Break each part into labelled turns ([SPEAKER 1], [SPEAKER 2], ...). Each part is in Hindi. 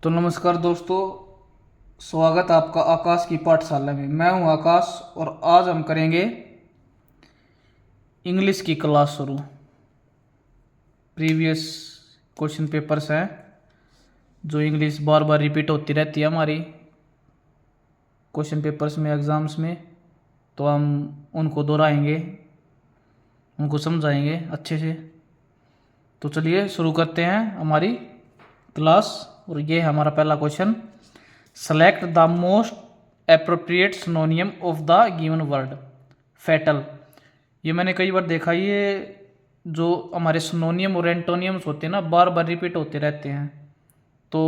[SPEAKER 1] तो नमस्कार दोस्तों, स्वागत है आपका आकाश की पाठशाला में। मैं हूं आकाश और आज हम करेंगे इंग्लिश की क्लास शुरू। प्रीवियस क्वेश्चन पेपर्स हैं जो इंग्लिश बार बार रिपीट होती रहती है हमारी क्वेश्चन पेपर्स में, एग्ज़ाम्स में। तो हम उनको दोहराएंगे, उनको समझाएंगे अच्छे से। तो चलिए शुरू करते हैं हमारी क्लास। और ये है हमारा पहला question. Select the most appropriate सिनोनियम of the given word. Fatal, ये मैंने कई बार देखा। ये जो हमारे सिनोनियम और एंटोनियम्स होते हैं ना, बार बार रिपीट होते रहते हैं। तो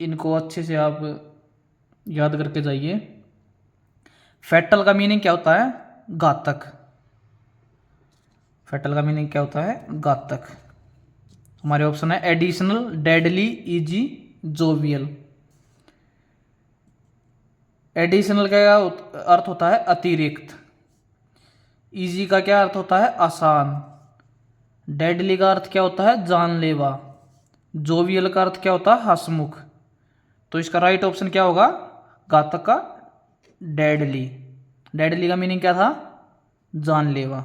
[SPEAKER 1] इनको अच्छे से आप याद करके जाइए। फैटल का मीनिंग क्या होता है? घातक। फैटल का मीनिंग क्या होता है? घातक। हमारे ऑप्शन है additional, deadly, easy, jovial. Additional का क्या अर्थ होता है? अतिरिक्त। इजी का क्या अर्थ होता है? आसान। डेडली का अर्थ क्या होता है? जानलेवा। जोवियल का अर्थ क्या होता है? हंसमुख। तो इसका राइट ऑप्शन क्या होगा? घातक का डेडली। डेडली का मीनिंग क्या था? जानलेवा।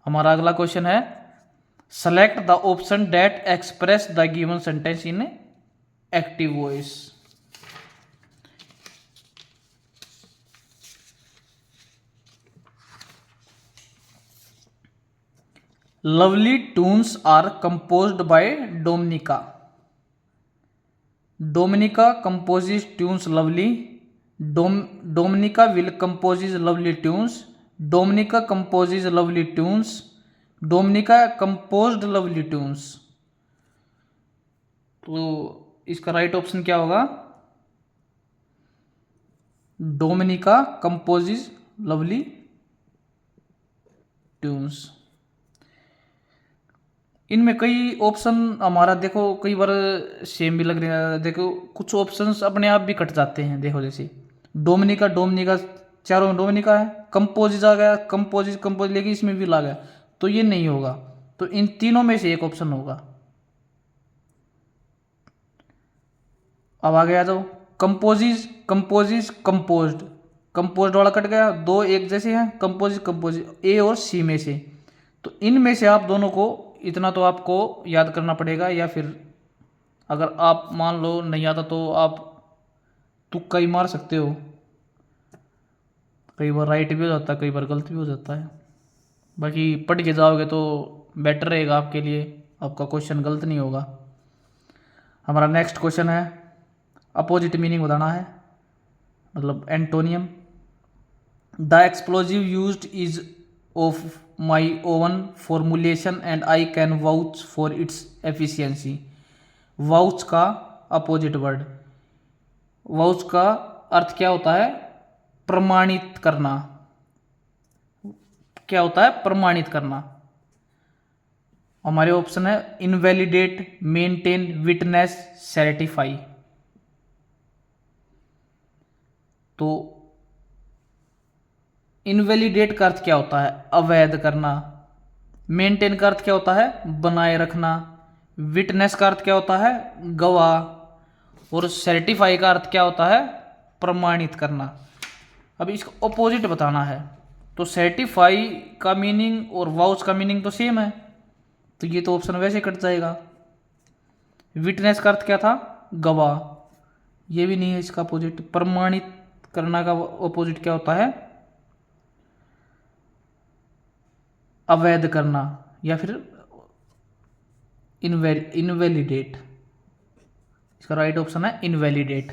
[SPEAKER 1] हमारा अगला क्वेश्चन है select the option that express the given sentence in active voice. Lovely tunes are composed by Dominica. Dominica composes tunes lovely. Dominica will composes lovely tunes. Dominica composes lovely tunes. Dominica composed lovely tunes. तो इसका राइट ऑप्शन क्या होगा? Dominica composes lovely tunes. इनमें कई ऑप्शन हमारा देखो कई बार सेम भी लग रहे हैं। देखो कुछ ऑप्शंस अपने आप भी कट जाते हैं। देखो जैसे डोमिनिका, डोमिनिका चारों डोमिनिका है। कंपोजिज आ गया, कंपोजिज कंपोज, लेकिन इसमें भी ला गया, तो ये नहीं होगा। तो इन तीनों में से एक ऑप्शन होगा। अब आगे आ जाओ। कंपोजिज, कंपोजिज, कंपोज्ड। कंपोज्ड वाला कट गया, दो एक जैसे हैं। कंपोजिज, कंपोजिज ए और सी में से। तो इनमें से आप दोनों को, इतना तो आपको याद करना पड़ेगा, या फिर अगर आप मान लो नहीं आता तो आप तुक्का ही मार सकते हो। कई बार राइट भी हो जाता है, कई बार गलत भी हो जाता है। बाकी पढ़ के जाओगे तो बेटर रहेगा आपके लिए, आपका क्वेश्चन गलत नहीं होगा। हमारा नेक्स्ट क्वेश्चन है अपोजिट मीनिंग बताना है, मतलब antonym. The explosive used is of my oven formulation and I can vouch for its efficiency. Vouch का अपोजिट वर्ड। वाउच का अर्थ क्या होता है? प्रमाणित करना। क्या होता है? प्रमाणित करना। हमारे ऑप्शन है इनवैलिडेट, मेंटेन, विटनेस, सर्टिफाई। तो इनवैलिडेट का अर्थ क्या होता है? अवैध करना। मेंटेन का अर्थ क्या होता है? बनाए रखना। विटनेस का अर्थ क्या होता है? गवाह। और सर्टिफाई का अर्थ क्या होता है? प्रमाणित करना। अब इसका ऑपोजिट बताना है। तो सर्टिफाई का मीनिंग और वाउच का मीनिंग तो सेम है, तो ये तो ऑप्शन वैसे कट जाएगा। विटनेस का अर्थ क्या था? गवाह। ये भी नहीं है इसका अपोजिट। प्रमाणित करना का ऑपोजिट क्या होता है? अवैध करना, या फिर इनवैलिडेट। इसका राइट ऑप्शन है इनवैलिडेट।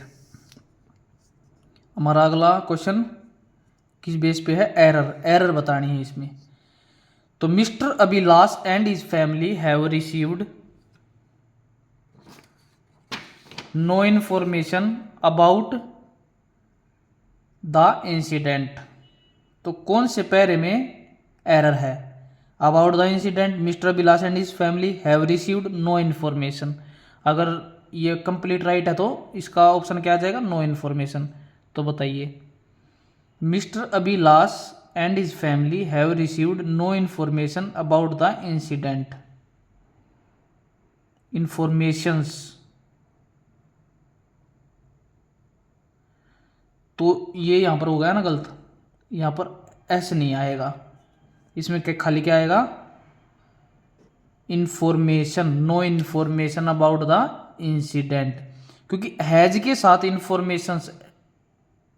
[SPEAKER 1] हमारा अगला क्वेश्चन किस बेस पे है? एरर। एरर बतानी है इसमें। तो mister Abhilash and his family have received no information about the incident. तो कौन से पैरे में एरर है? About the incident, mister Abhilash and his family have received no information. अगर ये कंप्लीट राइट है तो इसका ऑप्शन क्या आ जाएगा? No information. तो बताइए, mister Abhilash and his family have received no information about the incident. Informations तो ये यहाँ पर हो गया ना गलत, यहाँ पर एस नहीं आएगा, इसमें क्या खाली क्या आएगा, information, no information about the incident, क्योंकि हैज के साथ इंफॉर्मेशन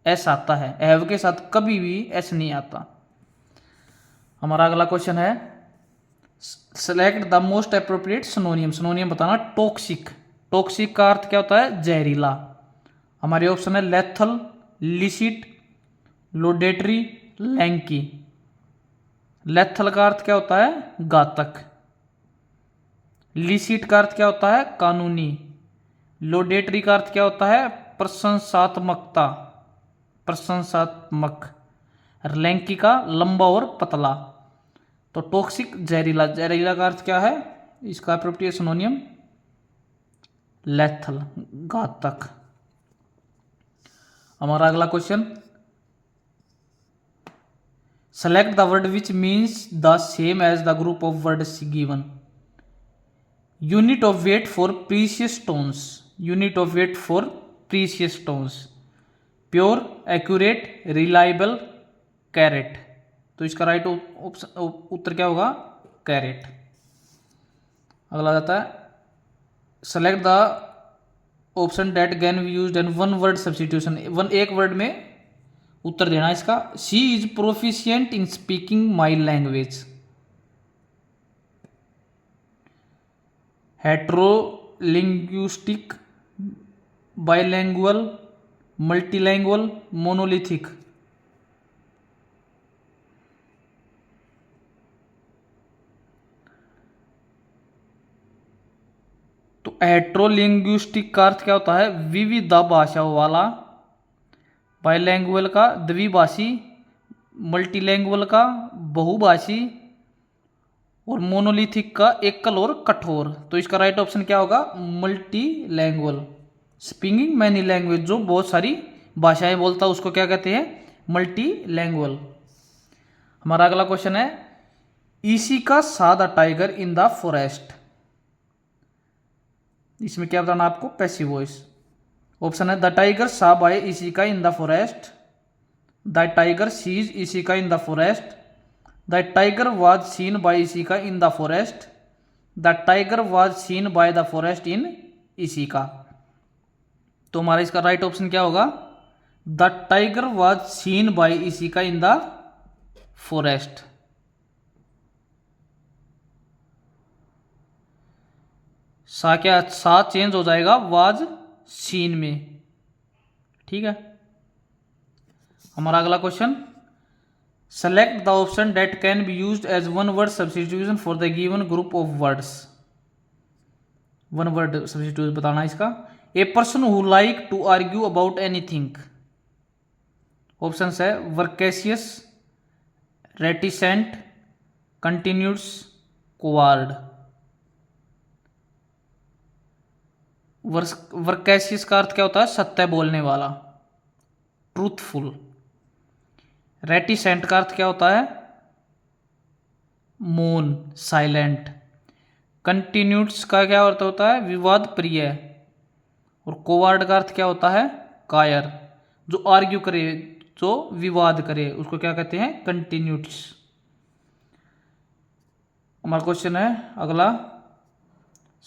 [SPEAKER 1] एस आता है, हैव के साथ कभी भी एस नहीं आता। हमारा अगला क्वेश्चन है select the most appropriate synonym, synonym बताना। टॉक्सिक, टॉक्सिक का अर्थ क्या होता है, जहरीला। हमारे ऑप्शन है लेथल, लिसिट, लोडेटरी, लैंकी। लेथल का अर्थ क्या होता है, घातक। लिसिट का अर्थ क्या होता है, कानूनी। लोडेटरी का अर्थ क्या होता है, प्रशंसात्मकता, प्रशंसात्मक। लैंकी का लंबा और पतला। तो टॉक्सिक जहरीला, जहरीला का अर्थ क्या है, इसका एप्रोप्रिएट सिनोनियम लेथल, घातक। हमारा अगला question select the word which means the same as the group of words given. Unit of weight for precious stones, unit of weight for precious stones. Pure, accurate, reliable, carat. तो इसका राइट उत्तर क्या होगा, कैरेट। अगला जाता है select the option that can be used in one word substitution. एक वर्ड में उत्तर देना इसका। She is proficient in speaking my language. Heterolinguistic, bilingual, multilingual, monolithic. तो हेट्रोलिंग्विस्टिक का अर्थ क्या होता है, विविध भाषाओं वाला। बाइलैंगुअल का द्विभाषी, मल्टीलैंगुअल का बहुभाषी, और मोनोलिथिक का एकल और कठोर। तो इसका राइट ऑप्शन क्या होगा, मल्टीलैंगुअल। स्पीकिंग मैनी लैंग्वेज, जो बहुत सारी भाषाएं बोलता है उसको क्या कहते हैं, मल्टीलैंगुअल। हमारा अगला क्वेश्चन है Ishika saw the tiger in the forest. इसमें क्या बताना आपको, पैसिव वॉइस। ऑप्शन है the tiger saw by Ishika in the forest, the tiger sees Ishika in the forest, the tiger was seen by Ishika in the forest, the tiger was seen by the forest in Ishika. तो हमारा इसका राइट ऑप्शन क्या होगा, the tiger was seen by Ishika in the forest. सा क्या, सा चेंज हो जाएगा वाज सीन में, ठीक है। हमारा अगला question select the option that can be used as one word substitution for the given group of words. One word substitution बताना इसका। A person who like to argue about anything. Option है वर्केशियस, रेटिसेंट, कंटिन्यूस, कोवार्ड। वर्केशियस का अर्थ क्या होता है, सत्य बोलने वाला, ट्रूथफुल। रेटिसेंट का अर्थ क्या होता है, मौन, साइलेंट। कंटिन्यूस का क्या अर्थ होता है, विवाद प्रिय। और कोवार्ड का अर्थ क्या होता है, कायर, जो आर्ग्यू करे, जो विवाद करे, उसको क्या कहते हैं, कंटिन्यूस। हमारा क्वेश्चन है अगला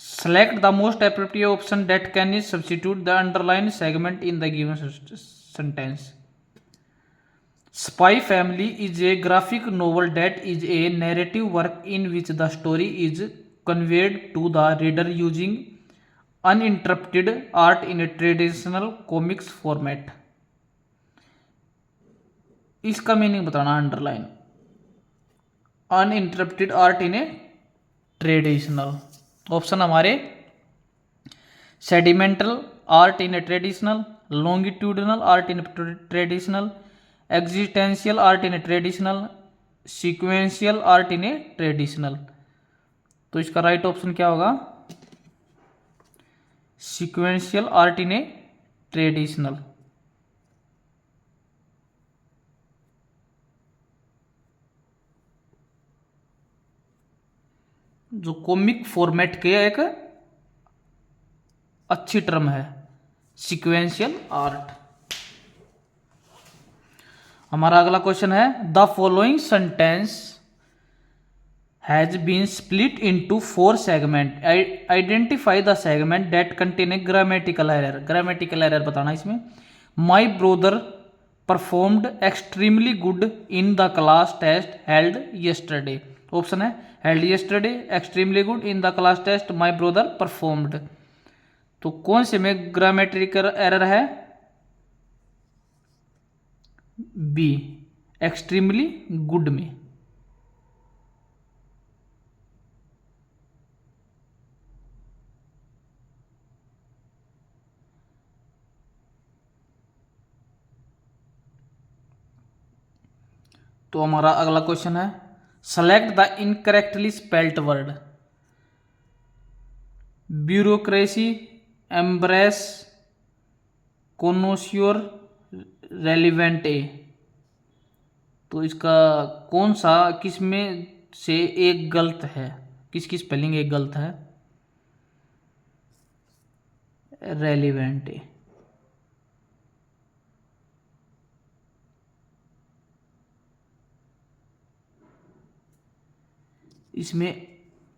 [SPEAKER 1] select the most appropriate option that can substitute the underline segment in the given sentence. Spy Family is a graphic novel that is a narrative work in which the story is conveyed to the reader using uninterrupted art in a traditional comics format. इसका मीनिंग बताना underline. Uninterrupted art in a traditional. Option हमारे sedimental art in a traditional, longitudinal art in traditional, existential art in a traditional, sequential art in a traditional. तो इसका राइट ऑप्शन क्या होगा, sequential art in a traditional. जो कॉमिक फॉर्मेट के एक अच्छी टर्म है, सीक्वेंशियल आर्ट। हमारा अगला क्वेश्चन है the following sentence has been split into 4 segment, identify the segment that contain a grammatical error. Grammatical error बताना इसमें। My brother performed extremely good in the class test held yesterday. Option है held yesterday, extremely good, in the class test, my brother performed. तो कौन से में ग्रामेटिकल एरर है? बी, एक्सट्रीमली गुड में। तो हमारा अगला क्वेश्चन है select the incorrectly spelt word. Bureaucracy, embrace, कोनोश्योर, relevant ए। तो इसका कौन सा किस में से एक गलत है? किसकी स्पेलिंग एक गलत है? रेलिवेंट ए। इसमें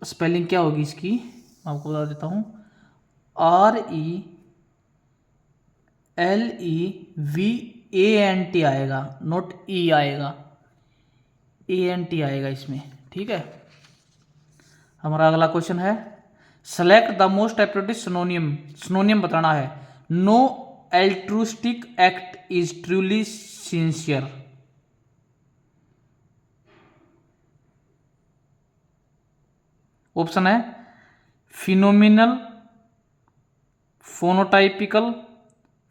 [SPEAKER 1] स्पेलिंग क्या होगी इसकी, आपको बता देता हूं। RELEVANT आएगा, नॉट ई आएगा, ANT आएगा इसमें। ठीक है। हमारा अगला क्वेश्चन है select the most appropriate synonym. Synonym बताना है। No altruistic act is truly sincere. Option है phenomenal, phonotypical,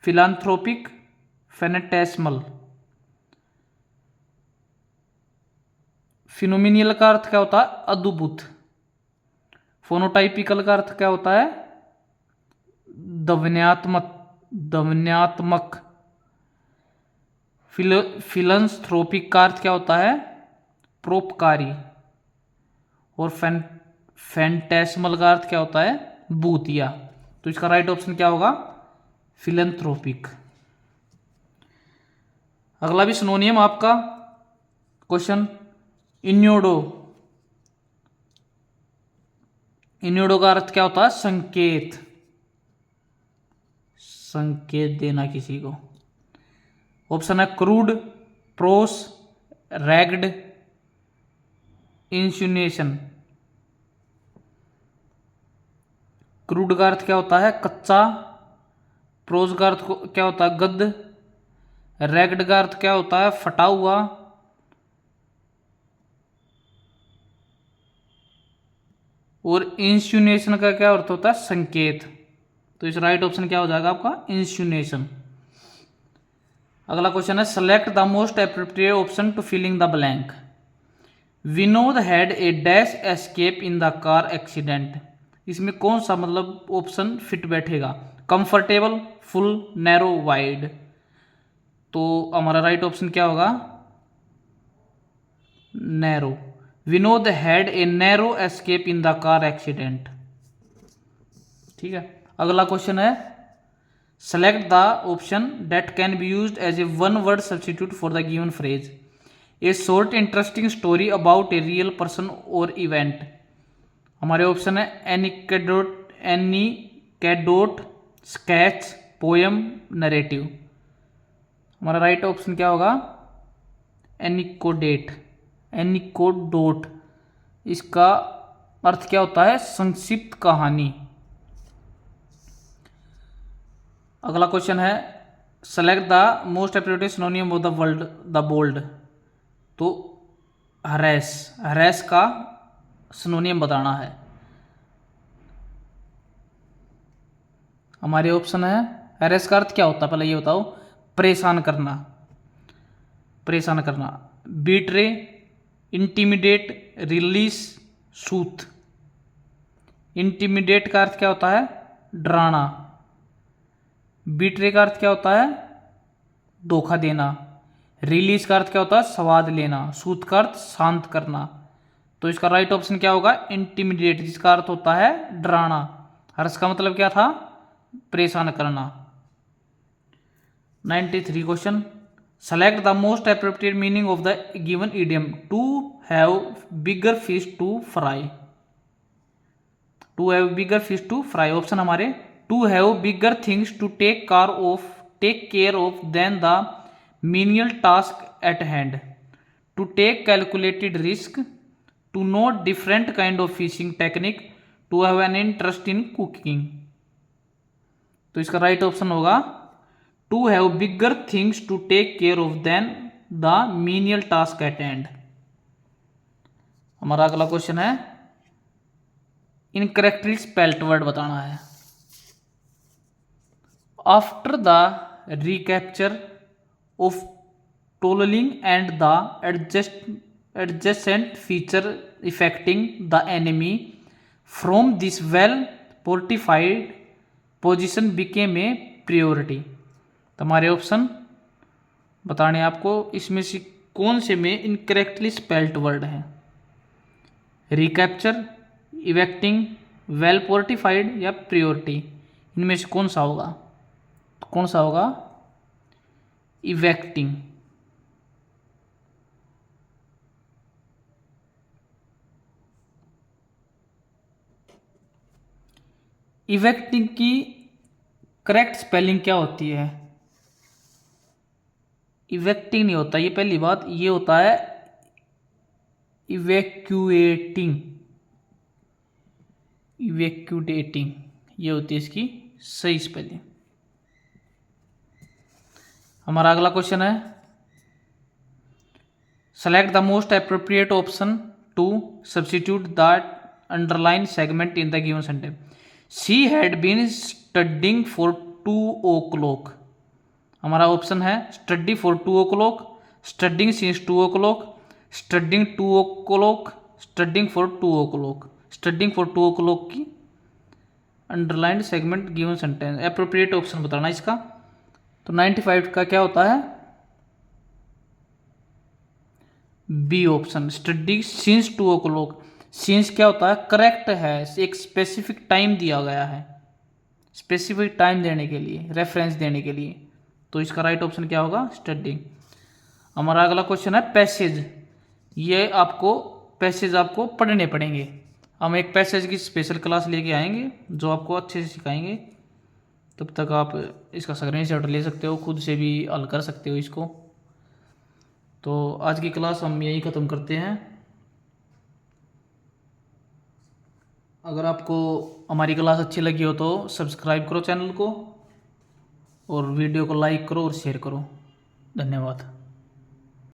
[SPEAKER 1] philanthropic, phantasmal. Phenomenal का अर्थ क्या होता है? अद्भुत। फोनोटाइपिकल का अर्थ क्या होता है? ध्वन्यात्मक। फिलंथ्रोपिक का अर्थ क्या होता है? परोपकारी। और फैंटेस्मल का अर्थ क्या होता है? भूतिया। तो इसका राइट ऑप्शन क्या होगा? फिलंथ्रोपिक। अगला भी सिनोनियम आपका क्वेश्चन इन्योडो। इन्योडो का अर्थ क्या होता है? संकेत, संकेत देना किसी को। ऑप्शन है क्रूड, प्रोस, रैग्ड, इंसिनुएशन। क्रूड का अर्थ क्या होता है? कच्चा। प्रोज का अर्थ क्या होता है? गद्य। रैग्ड का अर्थ क्या होता है? फटा हुआ। और इंसिनुएशन का क्या अर्थ होता है? संकेत। तो इस राइट ऑप्शन क्या हो जाएगा आपका? इंसिनुएशन। अगला क्वेश्चन है select the most appropriate option to filling the blank. Vinod had a dash escape in the car accident. इसमें कौन सा मतलब ऑप्शन फिट बैठेगा? Comfortable, full, narrow, wide. तो हमारा राइट ऑप्शन क्या होगा? Narrow. Vinod had a narrow escape in the car accident. ठीक है। अगला क्वेश्चन है select the option that can be used as a one word substitute for the given phrase. A short interesting story about a real person और इवेंट। हमारे ऑप्शन है एनिकेडोट, स्केच, पोयम, नरेटिव। हमारा राइट ऑप्शन क्या होगा? एनिकोडोट। इसका अर्थ क्या होता है? संक्षिप्त कहानी। अगला क्वेश्चन है select the most appropriate synonym of the word the bold. तो हरेस का सिनोनियम बताना है। हमारे ऑप्शन है हरेस का अर्थ क्या होता है? पहले ये बताओ। परेशान करना, परेशान करना। Betray, intimidate, release, soothe. Intimidate का अर्थ क्या होता है? डराना। बीट्रे का अर्थ क्या होता है? धोखा देना। रिलीज का अर्थ क्या होता है? स्वाद लेना। सूथ का अर्थ शांत करना। तो इसका राइट ऑप्शन क्या होगा? इंटिमिडेट, जिसका अर्थ होता है डराना। हर्ष का मतलब क्या था? परेशान करना। 93 question select the most appropriate meaning of the given idiom to have bigger fish to fry. To have bigger fish to fry option हमारे to have bigger things to take care of then the menial task at hand, to take calculated risk, to know different kind of fishing technique, to have an interest in cooking. तो इसका राइट ऑप्शन होगा to have bigger things to take care of then the menial task at hand. हमारा अगला क्वेश्चन है इनकरेक्टली स्पेल्ड वर्ड बताना है। After the recapture of tolling and the adjacent feature affecting the enemy from this well fortified position became a priority। तो हमारे ऑप्शन बताने आपको इसमें से कौन से में इनकरेक्टली स्पेल्ड वर्ड है, रिकैप्चर, इवेक्टिंग, वेल फोर्टिफाइड या प्रियोरिटी। इनमें से कौन सा होगा? तो कौन सा होगा? इवेक्टिंग। इवेक्टिंग की करेक्ट स्पेलिंग क्या होती है? इवेक्टिंग नहीं होता, ये पहली बात। ये होता है इवैक्यूएटिंग। इवैक्यूएटिंग ये होती है इसकी सही स्पेलिंग। हमारा अगला क्वेश्चन है select the most appropriate option to substitute the underline segment in the given sentence. She had been studying for 2 o'clock। हमारा ऑप्शन है study for 2 o'clock, studying since 2 o'clock, studying 2 o'clock, studying for 2 o'clock। Studying for 2 o'clock की underlined segment given sentence appropriate option बताना इसका। तो 95 का क्या होता है? B option, study since 2 o'clock। Since क्या होता है? करेक्ट है, एक स्पेसिफिक टाइम दिया गया है, स्पेसिफिक टाइम देने के लिए, रेफरेंस देने के लिए। तो इसका राइट ऑप्शन क्या होगा? स्टडिंग। हमारा अगला क्वेश्चन है पैसेज। ये आपको पैसेज आपको पढ़ने पड़ेंगे। हम एक पैसेज की स्पेशल क्लास लेके आएंगे जो आपको अच्छे से सिखाएंगे। तब तक आप इसका स्क्रीनशॉट ले सकते हो, खुद से भी हल कर सकते हो इसको। तो आज की क्लास हम यही ख़त्म करते हैं। अगर आपको हमारी क्लास अच्छी लगी हो तो सब्सक्राइब करो चैनल को, और वीडियो को लाइक करो और शेयर करो। धन्यवाद।